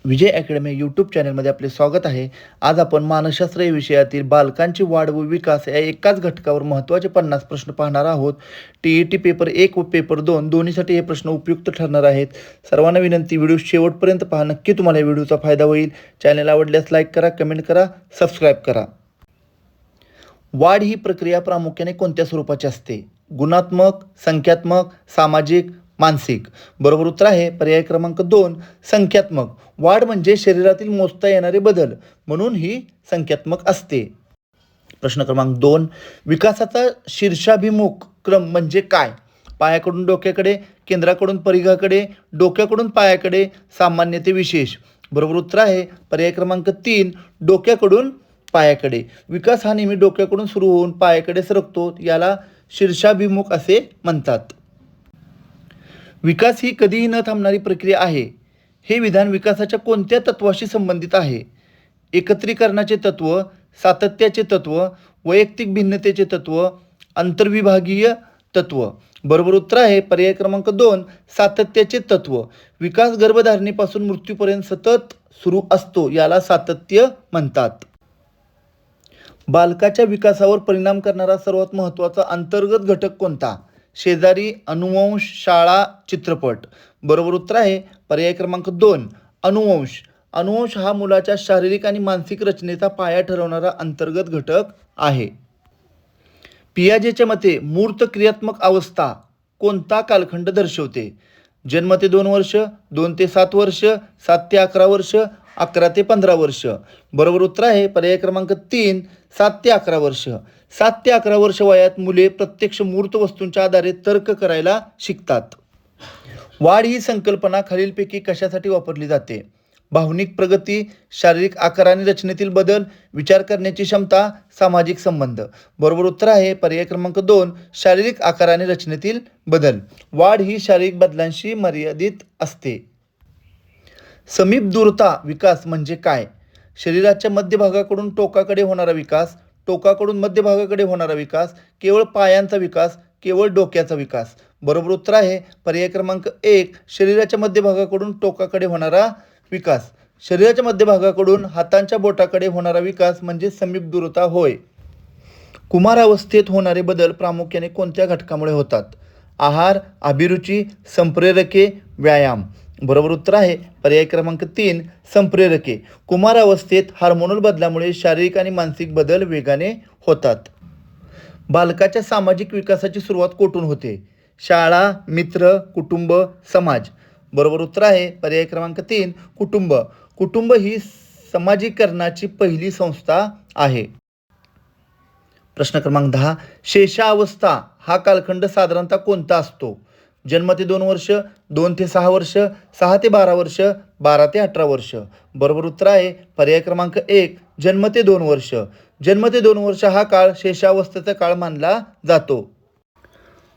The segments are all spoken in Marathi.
विजय अकॅडमी यूट्यूब चॅनलमध्ये आपले स्वागत आहे. आज आपण मानसशास्त्र या विषयातील बालकांची वाढ व विकास या एकाच घटकावर महत्त्वाचे 50 प्रश्न पाहणार आहोत. TET पेपर 1 व पेपर 2 दोन्हीसाठी हे प्रश्न उपयुक्त ठरणार आहेत. सर्वांना विनंती, व्हिडिओ शेवटपर्यंत पहा. नक्की तुम्हाला या व्हिडिओचा फायदा होईल. चॅनल आवडल्यास लाईक करा, कमेंट करा, सबस्क्राईब करा. वाढ ही प्रक्रिया प्रामुख्याने कोणत्या स्वरूपाची असते? गुणात्मक, संख्यात्मक, सामाजिक, मानसिक. बरोबर उत्तर आहे पर्याय क्रमांक 2, संख्यात्मक. वाढ म्हणजे शरीरातील मोजता येणारे बदल, म्हणून ही संख्यात्मक असते. प्रश्न क्रमांक 2, विकासाचा शीर्षाभिमुख क्रम म्हणजे काय? पायाकडून डोक्याकडे, केंद्राकडून परिघाकडे, डोक्याकडून पायाकडे, सामान्य ते विशेष. बरोबर उत्तर आहे पर्याय क्रमांक 3, डोक्याकडून पायाकडे. विकास हा नेहमी डोक्याकडून सुरू होऊन पायाकडे सरकतो, याला शीर्षाभिमुख असे म्हणतात. विकास ही कधीही न थांबणारी प्रक्रिया आहे. हे विधान विकासाच्या कोणत्या तत्वाशी संबंधित आहे? एकत्रीकरणाचे तत्व, सातत्याचे तत्व, वैयक्तिक भिन्नतेचे तत्व, आंतरविभागीय तत्व. बरोबर उत्तर आहे पर्याय क्रमांक 2, सातत्याचे तत्व. विकास गर्भधारणेपासून मृत्यूपर्यंत सतत सुरू असतो, याला सातत्य म्हणतात. बालकाच्या विकासावर परिणाम करणारा सर्वात महत्त्वाचा अंतर्गत घटक कोणता? शेजारी, अनुवंश, शाळा, चित्रपट. बरोबर उत्तर आहे पर्याय क्रमांक 2, अनुवंश. अनुवंश हा मुलाच्या शारीरिक आणि मानसिक रचनेचा पाया ठरवणारा अंतर्गत घटक आहे. पियाजेच्या मते मूर्त क्रियात्मक अवस्था कोणता कालखंड दर्शवते? जन्म ते 2 वर्ष, 2 ते 7 वर्ष, 7 ते 11 वर्ष, 11 ते 15 वर्ष. बरोबर उत्तर आहे पर्याय क्रमांक 3, 7 ते 11 वर्ष. 7 ते 11 वर्ष वयात मुले प्रत्यक्ष मूर्त वस्तूंच्या आधारे तर्क करायला शिकतात. वाढ ही संकल्पना खालीलपैकी कशासाठी वापरली जाते? भावनिक प्रगती, शारीरिक आकार आणि रचनेतील बदल, विचार करण्याची क्षमता, सामाजिक संबंध. बरोबर उत्तर आहे पर्याय क्रमांक 2, शारीरिक आकार आणि रचनेतील बदल. वाढ ही शारीरिक बदलांशी मर्यादित असते. समीप दूरता विकास म्हणजे काय? शरीराच्या मध्यभागाकडून टोकाकडे होणारा विकास, टोकाकडून मध्यभागाकडे होणारा विकास, केवळ पायांचा विकास, केवळ डोक्याचा विकास. बरोबर उत्तर आहे पर्याय क्रमांक 1, शरीराच्या मध्यभागाकडून टोकाकडे होणारा विकास. शरीराच्या मध्यभागाकडून हातांच्या बोटाकडे होणारा विकास म्हणजे समीप दूरता होय. कुमारावस्थेत होणारे बदल प्रामुख्याने कोणत्या घटकामुळे होतात? आहार, अभिरुची, संप्रेरके, व्यायाम. बरोबर उत्तर आहे पर्याय क्रमांक 3, संप्रेरके. कुमारावस्थेत हार्मोनल बदलामुळे शारीरिक आणि मानसिक बदल वेगाने होतात. बालकाच्या सामाजिक विकासाची सुरुवात कोठून होते? शाळा, मित्र, कुटुंब, समाज. बरोबर उत्तर आहे पर्याय क्रमांक 3, कुटुंब. कुटुंब ही समाजीकरणाची पहिली संस्था आहे. प्रश्न क्रमांक 10, शेषावस्था हा कालखंड साधारणतः कोणता असतो? जन्म ते 2 वर्ष, 2 ते 6 वर्ष, 6 ते 12 वर्ष, 12 ते 18 वर्ष. बरोबर उत्तर आहे पर्याय क्रमांक 1, जन्म ते 2 वर्ष. जन्म ते 2 वर्ष हा काळ शेषावस्थेचा काळ मानला जातो.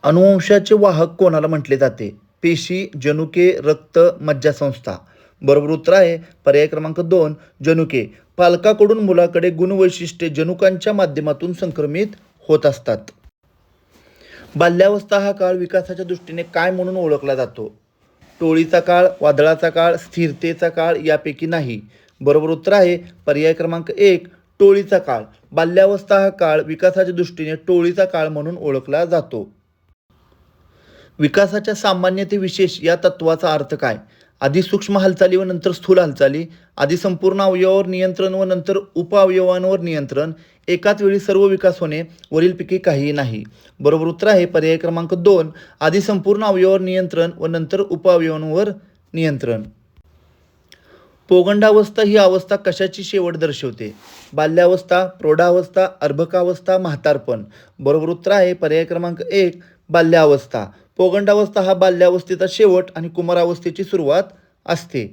अनुवंशाचे वाहक कोणाला म्हटले जाते? पेशी, जनुके, रक्त, मज्जासंस्था. बरोबर उत्तर आहे पर्याय क्रमांक 2, जनुके. पालकाकडून मुलाकडे गुणवैशिष्ट्ये जनुकांच्या माध्यमातून संक्रमित होत असतात. बाल्यावस्था हा काळ विकासाच्या दृष्टीने काय म्हणून ओळखला जातो? टोळीचा काळ, वादळाचा काळ, स्थिरतेचा काळ, यापैकी नाही. बरोबर उत्तर आहे पर्याय क्रमांक 1, टोळीचा काळ. बाल्यावस्था हा काळ विकासाच्या दृष्टीने टोळीचा काळ म्हणून ओळखला जातो. विकासाच्या सामान्य ते विशेष या तत्वाचा अर्थ काय? आधी सूक्ष्म हालचाली व नंतर स्थूल हालचाली, आधी संपूर्ण अवयवावर नियंत्रण व नंतर उपअवयवांवर नियंत्रण, एकाच वेळी सर्व विकास होणे, वरीलपैकी काहीही नाही. बरोबर उत्तर आहे पर्याय क्रमांक 2, आधी संपूर्ण अवयवावर नियंत्रण व नंतर उपअवयवांवर नियंत्रण. पौगंडावस्था ही अवस्था कशाची शेवट दर्शवते? बाल्यावस्था, प्रौढावस्था, अर्भकावस्था, म्हातारपण. बरोबर उत्तर आहे पर्याय क्रमांक 1, बाल्यावस्था. पौगंडावस्था हा बाल्यावस्थेचा शेवट आणि कुमारावस्थेची सुरुवात असते.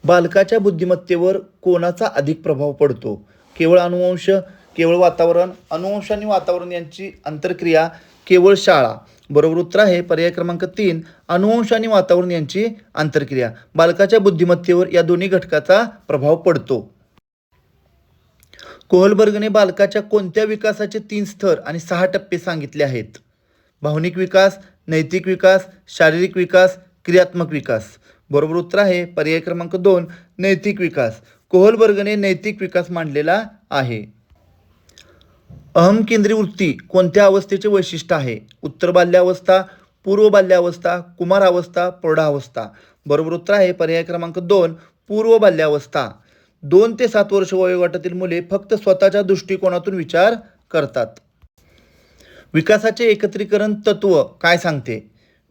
बालकाच्या बुद्धिमत्तेवर कोणाचा अधिक प्रभाव पडतो? केवळ अनुवंश, केवळ वातावरण, अनुवंश आणि वातावरण यांची आंतरक्रिया, केवळ शाळा. बरोबर उत्तर आहे पर्याय क्रमांक 3, अनुवंश आणि वातावरण यांची आंतरक्रिया. बालकाच्या बुद्धिमत्तेवर या दोन्ही घटकाचा प्रभाव पडतो. कोहलबर्गने बालकाच्या कोणत्या विकासाचे 3 स्तर आणि 6 टप्पे सांगितले आहेत? भावनिक विकास, नैतिक विकास, शारीरिक विकास, क्रियात्मक विकास. बरोबर उत्तर आहे पर्याय क्रमांक 2 नैतिक विकास. कोहलबर्गने नैतिक विकास मांडलेला आहे. अहमकेंद्री वृत्ती कोणत्या अवस्थेचे वैशिष्ट्य आहे? उत्तर बाल्यावस्था, पूर्व बाल्यावस्था, कुमारावस्था, प्रौढावस्था. बरोबर उत्तर आहे पर्याय क्रमांक 2 पूर्व बाल्यावस्था. 2 ते 7 वर्ष वयोगटातील मुले फक्त स्वतःच्या दृष्टिकोनातून विचार करतात. विकासाचे एकत्रीकरण तत्व काय सांगते?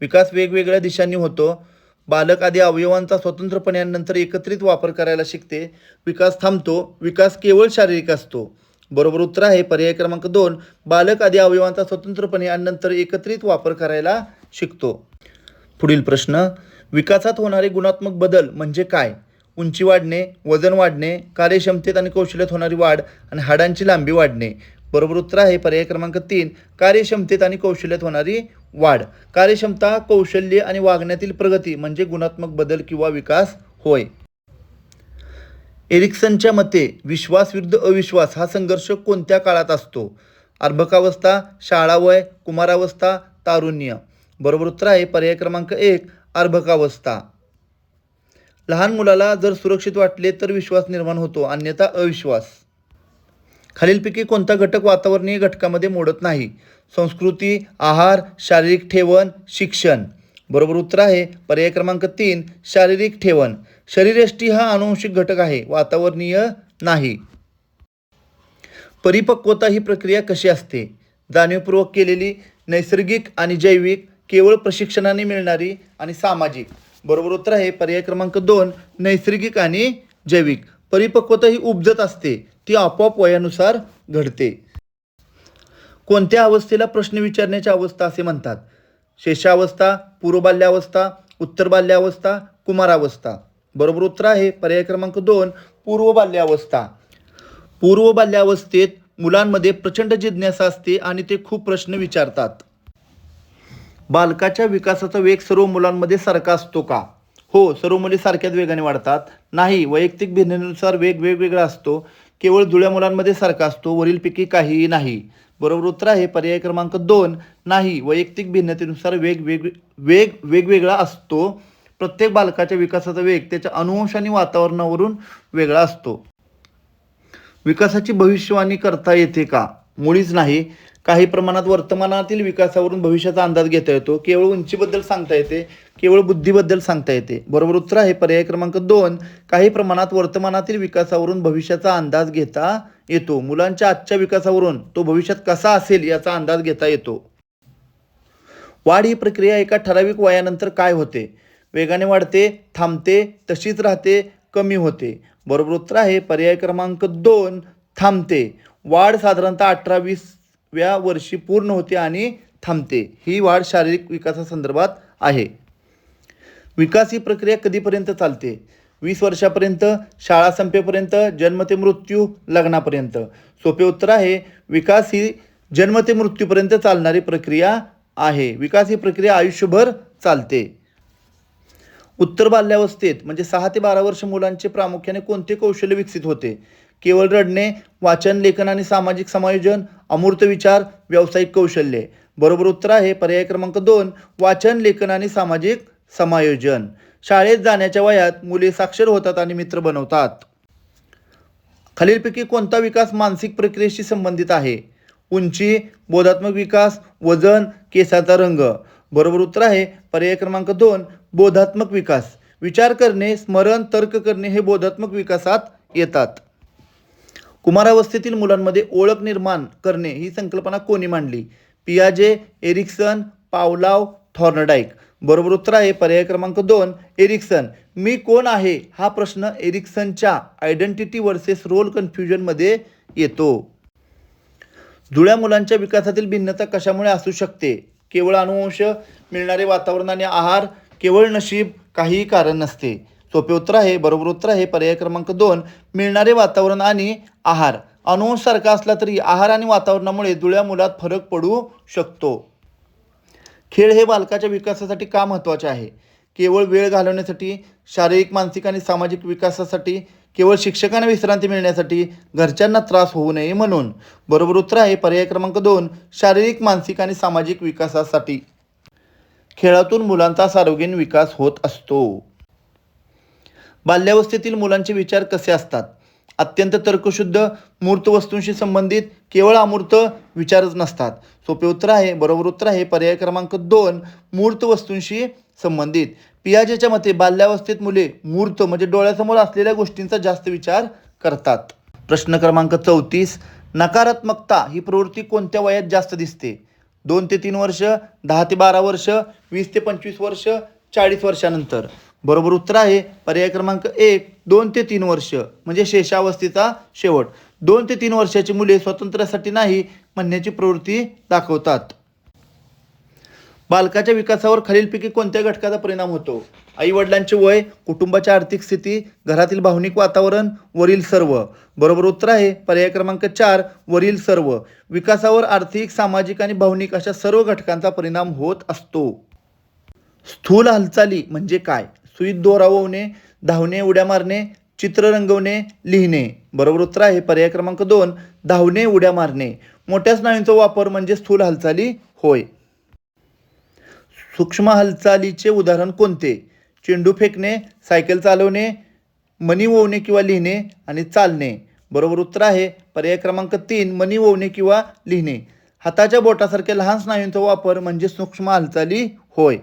विकास वेगवेगळ्या दिशांनी होतो. बालक आधी अवयवांचा स्वतंत्रपणे नंतर एकत्रित वापर करायला शिकते. विकास थांबतो. विकास केवळ शारीरिक असतो. बरोबर उत्तर आहे पर्याय क्रमांक 2 बालक आधी अवयवांचा स्वतंत्रपणे आणि नंतर एकत्रित वापर करायला शिकतो. पुढील प्रश्न, विकासात होणारे गुणात्मक बदल म्हणजे काय? उंची वाढणे, वजन वाढणे, कार्यक्षमतेत आणि कौशल्यात होणारी वाढ आणि हाडांची लांबी वाढणे. बरोबर उत्तर आहे पर्याय क्रमांक 3 कार्यक्षमतेत आणि कौशल्यात होणारी वाढ. कार्यक्षमता, कौशल्य आणि वागण्यातील प्रगती म्हणजे गुणात्मक बदल किंवा विकास होय. एरिक्सनच्या मते विश्वास विरुद्ध अविश्वास हा संघर्ष कोणत्या काळात असतो? अर्भकावस्था, शाळावय, कुमारावस्था, तारुण्य. बरोबर उत्तर आहे पर्याय क्रमांक 1 अर्भकावस्था. लहान मुलाला जर सुरक्षित वाटले तर विश्वास निर्माण होतो, अन्यथा अविश्वास. खालीलपैकी कोणता घटक वातावरणीय घटकामध्ये मोडत नाही? संस्कृती, आहार, शारीरिक ठेवण, शिक्षण. बरोबर उत्तर आहे पर्याय क्रमांक 3 शारीरिक ठेवण. शरीरयष्टी हा अनुवंशिक घटक आहे, वातावरणीय नाही. परिपक्वता ही प्रक्रिया कशी असते? जाणीवपूर्वक केलेली, नैसर्गिक आणि जैविक, केवळ प्रशिक्षणाने मिळणारी आणि सामाजिक. बरोबर उत्तर आहे पर्याय क्रमांक 2 नैसर्गिक आणि जैविक. परिपक्वता ही उपजत असते, ती आपोआप वयानुसार घडते. कोणत्या अवस्थेला प्रश्न विचारण्याची अवस्था असे म्हणतात? शेषावस्था, पूर्व बाल्यावस्था, उत्तर बाल्यावस्था, कुमारावस्था. बरोबर उत्तर आहे पर्याय क्रमांक 2 पूर्व बाल्यावस्था. पूर्व बाल्यावस्थेत मुलांमध्ये प्रचंड जिज्ञासा असते आणि ते खूप प्रश्न विचारतात. बालकाच्या विकासाचा वेग सर्व मुलांमध्ये सारखा असतो का? हो, सर्व मुले सारख्याच वेगाने वाढतात. नाही, वैयक्तिक भिन्नतेनुसार वेग वेगवेगळा असतो. केवळ जुळ्या मुलांमध्ये सारखा असतो. वरीलपैकी काहीही नाही. बरोबर उत्तर आहे पर्याय क्रमांक 2 नाही, वैयक्तिक भिन्नतेनुसार वेग वेगवेगळा असतो. प्रत्येक बालकाच्या विकासाचा वेग त्याच्या अनुवंश आणि वातावरणावरून वेगळा असतो. विकासाची भविष्यवाणी करता येते का? मुळीच नाही. काही प्रमाणात वर्तमानातील विकासावरून भविष्याचा अंदाज घेता येतो. केवळ उंचीबद्दल सांगता येते, केवळ बुद्धीबद्दल सांगता येते. बरोबर उत्तर आहे पर्याय क्रमांक 2 काही प्रमाणात वर्तमानातील विकासावरून भविष्याचा अंदाज घेता येतो. मुलांच्या आजच्या विकासावरून तो भविष्यात कसा असेल याचा अंदाज घेता येतो. वाढ ही प्रक्रिया एका ठराविक वयानंतर काय होते? वेगाने वाढते, थांबते, तशीच राहते, कमी होते. बरोबर उत्तर आहे पर्याय क्रमांक 2 थांबते. वाढ साधारणतः 18-20व्या वर्षी पूर्ण होते आणि थांबते. ही वाढ शारीरिक विकासासंदर्भात आहे. विकास ही प्रक्रिया कधीपर्यंत चालते? 20 वर्षापर्यंत, शाळा संपेपर्यंत, जन्म ते मृत्यू, लग्नापर्यंत. सोपे उत्तर आहे विकास ही जन्म ते मृत्यूपर्यंत चालणारी प्रक्रिया आहे. विकास ही प्रक्रिया आयुष्यभर चालते. उत्तर बाल्यावस्थेत म्हणजे 6 ते 12 वर्ष मुलांचे प्रामुख्याने कोणते कौशल्य विकसित होते? केवळ रडणे, वाचन, लेखन आणि सामाजिक समायोजन, अमूर्त विचार, व्यावसायिक कौशल्ये. बरोबर उत्तर आहे पर्याय क्रमांक 2 वाचन, लेखन आणि सामाजिक समायोजन. शाळेत जाण्याच्या वयात मुले साक्षर होतात आणि मित्र बनवतात. खालीलपैकी कोणता विकास मानसिक प्रक्रियेशी संबंधित आहे? उंची, बोधात्मक विकास, वजन, केसाचा रंग. बरोबर उत्तर आहे पर्याय क्रमांक 2 बोधात्मक विकास. विचार करणे, स्मरण, तर्क करणे हे बोधात्मक विकासात येतात. कुमारावस्थेतील मुलांमध्ये ओळख निर्माण करणे ही संकल्पना कोणी मांडली? पियाजे, एरिक्सन, पावलाव, थॉर्नडाईक. बरोबर उत्तर आहे पर्याय क्रमांक 2 एरिक्सन. मी कोण आहे हा प्रश्न एरिक्सनच्या आयडेंटिटी वर्सेस रोल कन्फ्युजनमध्ये येतो. जुळ्या मुलांच्या विकासातील भिन्नता कशामुळे असू शकते? केवळ अनुवंश, मिळणारे वातावरण आणि आहार, केवळ नशीब, काहीही कारण नसते. सोपे उत्तर आहे बरोबर उत्तर आहे पर्याय क्रमांक 2 मिळणारे वातावरण आणि आहार. अनुवंश सारखा असला तरी आहार आणि वातावरणामुळे जुळ्या मुलात फरक पडू शकतो. खेळ हे बालकाच्या विकासासाठी का महत्त्वाचे आहे? केवळ वेळ घालवण्यासाठी, शारीरिक, मानसिक आणि सामाजिक विकासासाठी, केवळ शिक्षकांना विश्रांती मिळण्यासाठी, घरच्यांना त्रास होऊ नये म्हणून. बरोबर उत्तर आहे पर्याय क्रमांक 2 शारीरिक, मानसिक आणि सामाजिक विकासासाठी. खेळातून मुलांचा सार्वजनिक विकास होत असतो. बाल्यावस्थेतील मुलांचे विचार कसे असतात? अत्यंत तर्कशुद्ध, मूर्त वस्तूंशी संबंधित, केवळ अमूर्त विचारच नसतात. सोपे उत्तर आहे, बरोबर उत्तर आहे पर्याय क्रमांक 2, मूर्त वस्तूंशी संबंधित. पियाजेच्या मते बाल्यावस्थेत मुले मूर्त म्हणजे डोळ्यासमोर असलेल्या गोष्टींचा जास्त विचार करतात. प्रश्न क्रमांक 34, नकारात्मकता ही प्रवृत्ती कोणत्या वयात जास्त दिसते? 2 ते 3 वर्ष, 10 ते 12 वर्ष, 20 ते 25 वर्ष, 40 वर्षानंतर. बरोबर उत्तर आहे पर्याय क्रमांक 1, 2 ते 3 वर्ष म्हणजे शेषावस्थेचा शेवट. 2 ते 3 वर्षाची मुले स्वातंत्र्यासाठी नाही म्हणण्याची प्रवृत्ती दाखवतात. बालकाच्या विकासावर खालीलपैकी कोणत्या घटकाचा परिणाम होतो? आई वडिलांचे वय, कुटुंबाची आर्थिक स्थिती, घरातील भावनिक वातावरण, वरील सर्व. बरोबर उत्तर आहे पर्याय क्रमांक 4, वरील सर्व. विकासावर आर्थिक, सामाजिक आणि भावनिक अशा सर्व घटकांचा परिणाम होत असतो. स्थूल हालचाली म्हणजे काय? सुईत दोरा ओवणे, धावणे, उड्या मारणे, चित्र रंगवणे, लिहिणे. बरोबर उत्तर आहे पर्याय क्रमांक 2, धावणे, उड्या मारणे. मोठ्या स्नायूंचा वापर म्हणजे स्थूल हालचाली होय. सूक्ष्म हालचालीचे उदाहरण कोणते? चेंडू फेकणे, सायकल चालवणे, मणी ओवणे किंवा लिहिणे आणि चालणे. बरोबर उत्तर आहे पर्याय क्रमांक 3, मणी ओवणे किंवा लिहिणे. हाताच्या बोटासारख्या लहान स्नायूंचा वापर म्हणजे सूक्ष्म हालचाली होय.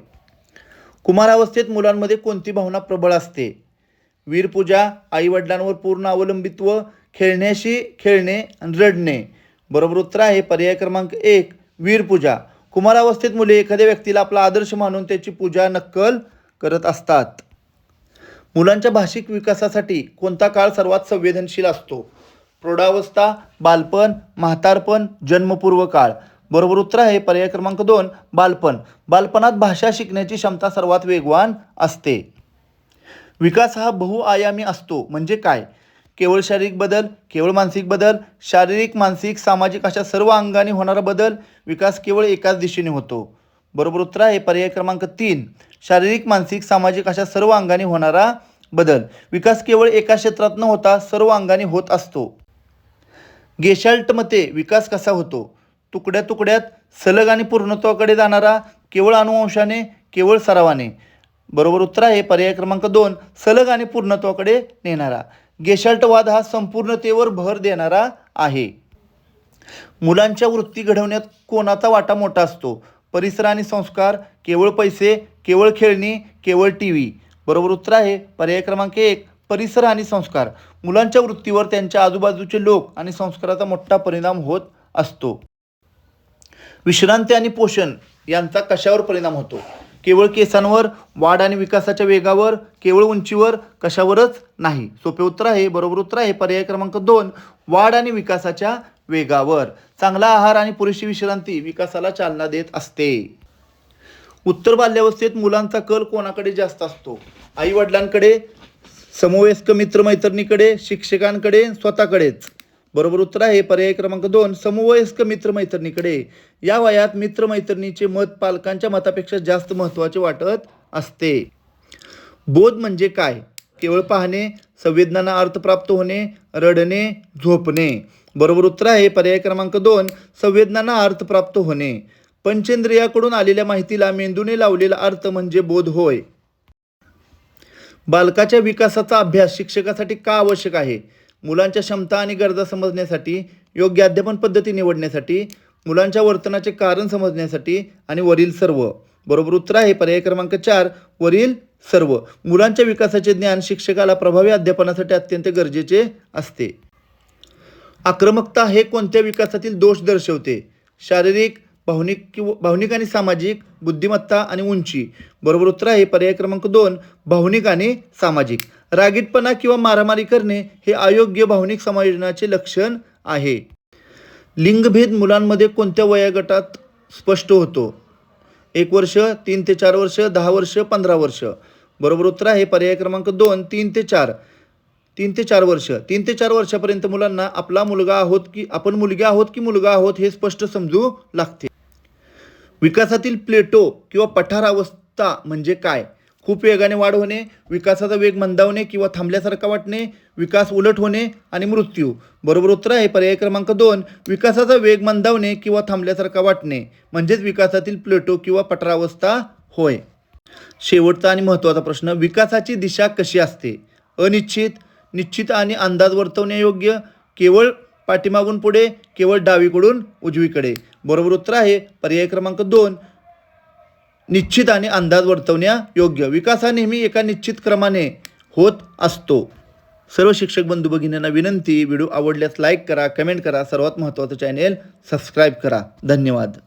कुमारावस्थेत मुलांमध्ये कोणती भावना प्रबळ असते? वीरपूजा, आईवडिलांवर पूर्ण अवलंबित्व, खेळण्याशी खेळणे आणि रडणे. बरोबर उत्तर आहे पर्याय क्रमांक 1, वीरपूजा. कुमारावस्थेत मुले एखाद्या व्यक्तीला आपला आदर्श मानून त्याची पूजा नक्कल करत असतात. मुलांच्या भाषिक विकासासाठी कोणता काळ सर्वात संवेदनशील असतो? प्रौढावस्था, बालपण, म्हातारपण, जन्मपूर्व काळ. बरोबर उत्तर आहे पर्याय क्रमांक 2, बालपण. बालपणात भाषा शिकण्याची क्षमता सर्वात वेगवान असते. विकास हा बहुआयामी असतो म्हणजे काय? केवळ शारीरिक बदल, केवळ मानसिक बदल, शारीरिक, मानसिक, सामाजिक अशा सर्व अंगाने होणारा बदल. विकास केवळ एकाच दिशेने होतो. बरोबर उत्तर आहे पर्याय क्रमांक 3, शारीरिक, मानसिक, सामाजिक अशा सर्व अंगाने होणारा बदल. विकास केवळ एका क्षेत्रात न होता सर्व अंगाने होत असतो. गेशाल्ट मते विकास कसा होतो? तुकड्या तुकड्यात, सलग आणि पूर्णत्वाकडे जाणारा, केवळ अनुवंशाने, केवळ सरावाने. बरोबर उत्तर आहे पर्याय क्रमांक 2, सलग आणि पूर्णत्वाकडे नेणारा. गेशाल्टवाद हा संपूर्णतेवर भर देणारा आहे. मुलांच्या वृत्ती घडवण्यात कोणाचा वाटा मोठा असतो? परिसर आणि संस्कार, केवळ पैसे, केवळ खेळणी, केवळ टीव्ही. बरोबर उत्तर आहे पर्याय क्रमांक 1, परिसर आणि संस्कार. मुलांच्या वृत्तीवर त्यांच्या आजूबाजूचे लोक आणि संस्काराचा मोठा परिणाम होत असतो. विश्रांती आणि पोषण यांचा कशावर परिणाम होतो? केवळ केसांवर, वाढ आणि विकासाच्या वेगावर, केवळ उंचीवर, कशावरच नाही. सोपे उत्तर आहे, बरोबर उत्तर आहे पर्याय क्रमांक 2, वाढ आणि विकासाच्या वेगावर. चांगला आहार आणि पुरेशी विश्रांती विकासाला चालना देत असते. उत्तर बाल्यावस्थेत मुलांचा कल कोणाकडे जास्त असतो? आई वडिलांकडे, समवयस्क मित्रमैत्रिणीकडे, शिक्षकांकडे, स्वतःकडेच. बरोबर उत्तर आहे पर्याय क्रमांक 2, समवयस्क मित्रमैत्रिणीकडे. या वयात मित्रमैत्रिणीचे मत पालकांच्या मतापेक्षा जास्त महत्त्वाचे वाटत असते. बोध म्हणजे काय? केवळ पाहणे, संवेदनांना अर्थ प्राप्त होणे, रडणे, झोपणे. बरोबर उत्तर आहे पर्याय क्रमांक 2, संवेदनांना अर्थ प्राप्त होणे. पंचेंद्रियाकडून आलेल्या माहितीला मेंदूने लावलेला अर्थ म्हणजे बोध होय. बालकाच्या विकासाचा अभ्यास शिक्षकासाठी का आवश्यक आहे? मुलांच्या क्षमता आणि गरजा समजण्यासाठी, योग्य अध्यापन पद्धती निवडण्यासाठी, मुलांच्या वर्तनाचे कारण समजण्यासाठी आणि वरील सर्व. बरोबर उत्तर आहे पर्याय क्रमांक 4, वरील सर्व. मुलांच्या विकासाचे ज्ञान शिक्षकाला प्रभावी अध्यापनासाठी अत्यंत गरजेचे असते. आक्रमकता हे कोणत्या विकासातील दोष दर्शवते? शारीरिक, भावनिक आणि सामाजिक, बुद्धिमत्ता आणि उंची. बरोबर उत्तर आहे पर्याय क्रमांक 2, भावनिक आणि सामाजिक. रागीटपणा किंवा मारामारी करणे हे अयोग्य भावनिक समायोजनाचे लक्षण आहे. लिंगभेद मुलांमध्ये कोणत्या वयोगटात स्पष्ट होतो? 1 वर्ष, 3 ते 4 वर्ष, 10 वर्ष, 15 वर्ष. बरोबर उत्तर आहे पर्याय क्रमांक 2, 3 ते 4. 3 ते 4 वर्ष. 3 ते 4 वर्षापर्यंत मुलांना आपला मुलगा आहोत की आपण मुलगी आहोत की मुलगा आहोत हे स्पष्ट समजू लागते. विकासातील प्लेटो किंवा पठारावस्था म्हणजे काय? खूप वेगाने वाढ होणे, विकासाचा वेग मंदावणे किंवा थांबल्यासारखा वाटणे, विकास उलट होणे आणि मृत्यू. बरोबर उत्तर आहे पर्याय क्रमांक 2, विकासाचा वेग मंदावणे किंवा थांबल्यासारखा वाटणे म्हणजेच विकासातील प्लेटो किंवा पठारावस्था होय. शेवटचा आणि महत्त्वाचा प्रश्न, विकासाची दिशा कशी असते? अनिश्चित, निश्चित आणि अंदाज वर्तवण्यायोग्य, केवळ पाठीमागून पुढे, केवळ डावीकडून उजवीकडे. बरोबर उत्तर आहे पर्याय क्रमांक 2 निश्चित आणि अंदाज वर्तवण्यायोग्य. विकास हा नेहमी एका निश्चित क्रमाने होत असतो. सर्व शिक्षक बंधू भगिनींना विनंती, व्हिडिओ आवडल्यास लाईक करा, कमेंट करा, सर्वात महत्त्वाचं चॅनेल सबस्क्राईब करा. धन्यवाद.